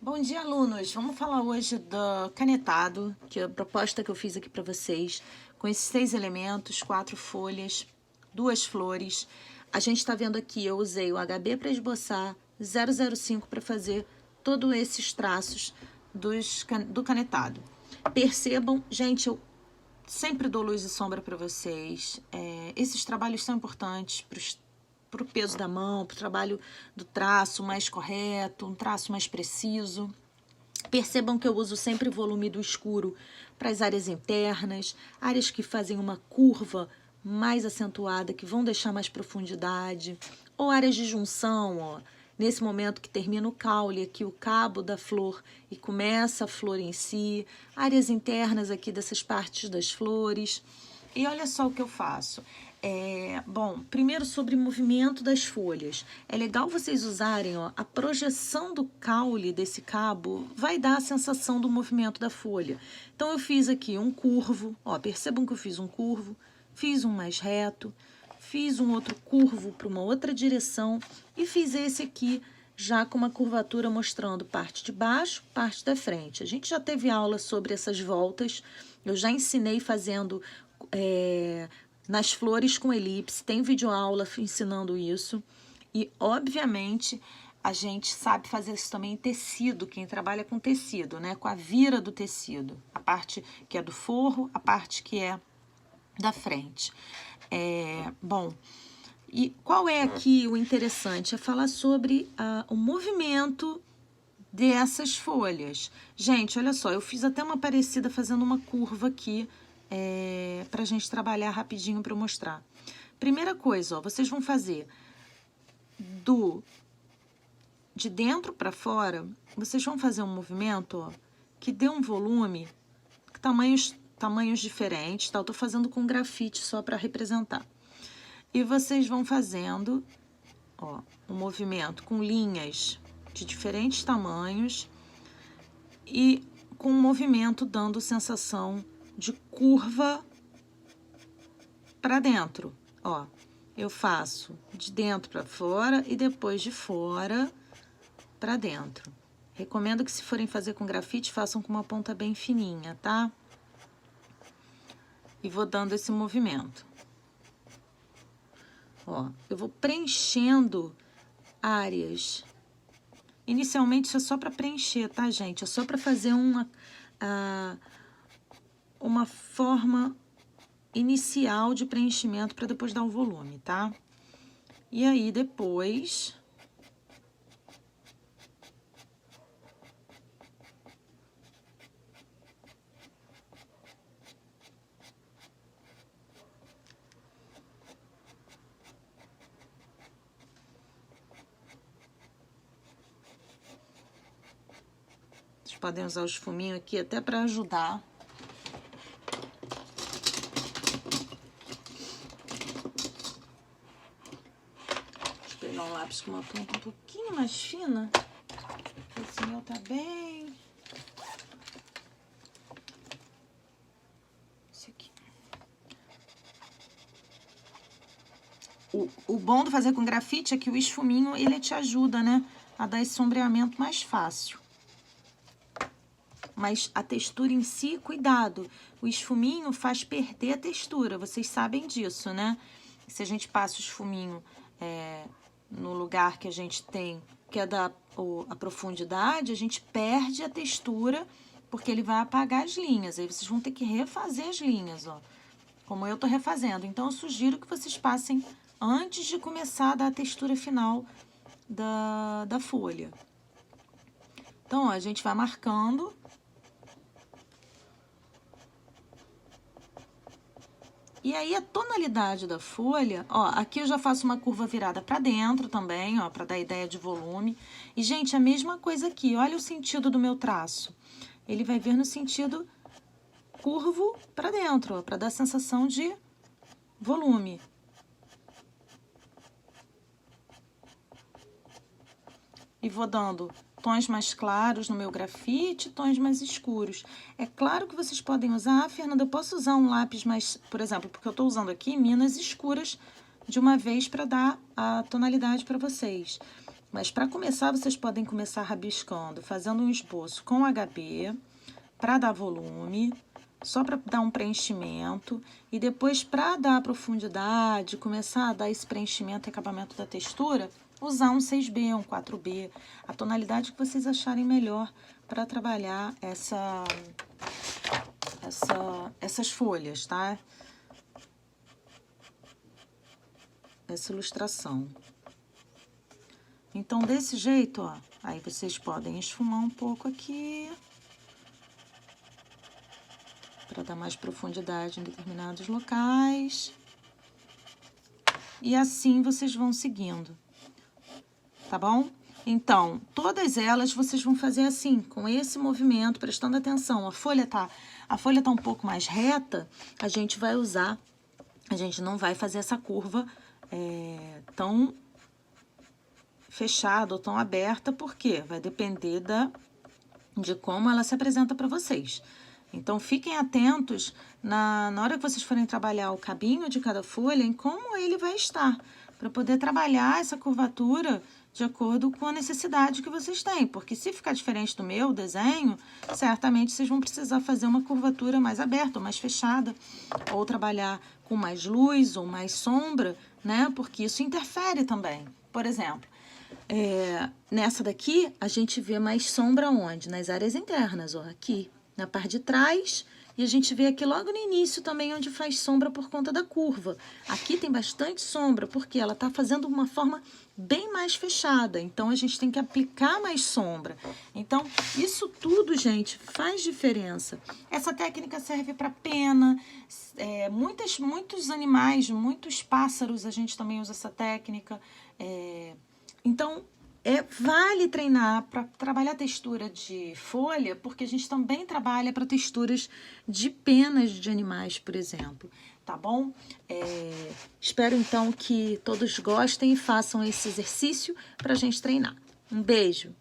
Bom dia, alunos! Vamos falar hoje do canetado, que é a proposta que eu fiz aqui para vocês, com esses 6 elementos, 4 folhas, 2 flores. A gente está vendo aqui, eu usei o HB para esboçar, 005 para fazer todos esses traços do canetado. Percebam, gente, eu sempre dou luz e sombra para vocês. Esses trabalhos são importantes para o peso da mão, para o trabalho do traço mais correto, um traço mais preciso. Percebam que eu uso sempre volume do escuro para as áreas internas, áreas que fazem uma curva mais acentuada, que vão deixar mais profundidade, ou áreas de junção, ó. Nesse momento que termina o caule, aqui o cabo da flor e começa a flor em si, áreas internas aqui dessas partes das flores. E olha só o que eu faço. Bom, primeiro sobre o movimento das folhas. É legal vocês usarem, ó, a projeção do caule desse cabo vai dar a sensação do movimento da folha. Então eu fiz aqui um curvo, ó, percebam que eu fiz um curvo, fiz um mais reto, fiz um outro curvo para uma outra direção e fiz esse aqui já com uma curvatura mostrando parte de baixo, parte da frente. A gente já teve aula sobre essas voltas, eu já ensinei fazendo nas flores com elipse, tem videoaula ensinando isso. E, obviamente, a gente sabe fazer isso também em tecido, quem trabalha com tecido, né? Com a vira do tecido. A parte que é do forro, a parte que é da frente. Bom, e qual é aqui o interessante? É falar sobre o movimento dessas folhas. Gente, olha só, eu fiz até uma parecida fazendo uma curva aqui, para a gente trabalhar rapidinho para eu mostrar. Primeira coisa, ó, vocês vão fazer de dentro para fora, vocês vão fazer um movimento, ó, que dê um volume, tamanhos diferentes, tá? Eu tô fazendo com grafite só para representar. E vocês vão fazendo, ó, um movimento com linhas de diferentes tamanhos e com um movimento dando sensação de curva para dentro, ó. Eu faço de dentro para fora e depois de fora para dentro. Recomendo que se forem fazer com grafite, façam com uma ponta bem fininha, tá? E vou dando esse movimento. Ó, eu vou preenchendo áreas. Inicialmente isso é só para preencher, tá, gente? É só para fazer uma forma inicial de preenchimento para depois dar o volume, tá? E aí, depois... Vocês podem usar o esfuminho aqui até para ajudar. Pegar um lápis com uma ponta um pouquinho mais fina. Esse meu tá bem. Esse aqui. O bom de fazer com grafite é que o esfuminho, ele te ajuda, né? A dar esse sombreamento mais fácil. Mas a textura em si, cuidado. O esfuminho faz perder a textura, vocês sabem disso, né? Se a gente passa o esfuminho no lugar que a gente tem, que é a profundidade, a gente perde a textura, porque ele vai apagar as linhas. Aí vocês vão ter que refazer as linhas, ó. Como eu tô refazendo. Então, eu sugiro que vocês passem antes de começar a dar a textura final da folha. Então, ó, a gente vai marcando. E aí, a tonalidade da folha, ó, aqui eu já faço uma curva virada pra dentro também, ó, pra dar ideia de volume. E, gente, a mesma coisa aqui, olha o sentido do meu traço. Ele vai vir no sentido curvo pra dentro, ó, pra dar a sensação de volume. E vou dando tons mais claros no meu grafite, tons mais escuros. É claro que vocês podem usar, Fernanda, eu posso usar um lápis mais, por exemplo, porque eu tô usando aqui minas escuras de uma vez para dar a tonalidade para vocês. Mas para começar, vocês podem começar rabiscando, fazendo um esboço com HB, para dar volume, só para dar um preenchimento, e depois para dar profundidade, começar a dar esse preenchimento e acabamento da textura, usar um 6B, um 4B, a tonalidade que vocês acharem melhor para trabalhar essas folhas, tá? Essa ilustração. Então, desse jeito, ó, aí vocês podem esfumar um pouco aqui, para dar mais profundidade em determinados locais. E assim vocês vão seguindo, tá bom? Então, todas elas vocês vão fazer assim, com esse movimento, prestando atenção. A folha tá um pouco mais reta, a gente não vai fazer essa curva tão fechada ou tão aberta, porque vai depender de como ela se apresenta para vocês. Então, fiquem atentos na hora que vocês forem trabalhar o cabinho de cada folha, em como ele vai estar, para poder trabalhar essa curvatura de acordo com a necessidade que vocês têm. Porque se ficar diferente do meu desenho, certamente vocês vão precisar fazer uma curvatura mais aberta ou mais fechada, ou trabalhar com mais luz ou mais sombra, né? Porque isso interfere também. Por exemplo, nessa daqui, a gente vê mais sombra onde? Nas áreas internas, ó, aqui, na parte de trás, e a gente vê aqui logo no início também onde faz sombra por conta da curva. Aqui tem bastante sombra, porque ela tá fazendo uma forma bem mais fechada, então a gente tem que aplicar mais sombra. Então, isso tudo, gente, faz diferença. Essa técnica serve para pena, muitos animais, muitos pássaros, a gente também usa essa técnica. Então, vale treinar para trabalhar textura de folha, porque a gente também trabalha para texturas de penas de animais, por exemplo, tá bom? Espero, então, que todos gostem e façam esse exercício para a gente treinar. Um beijo!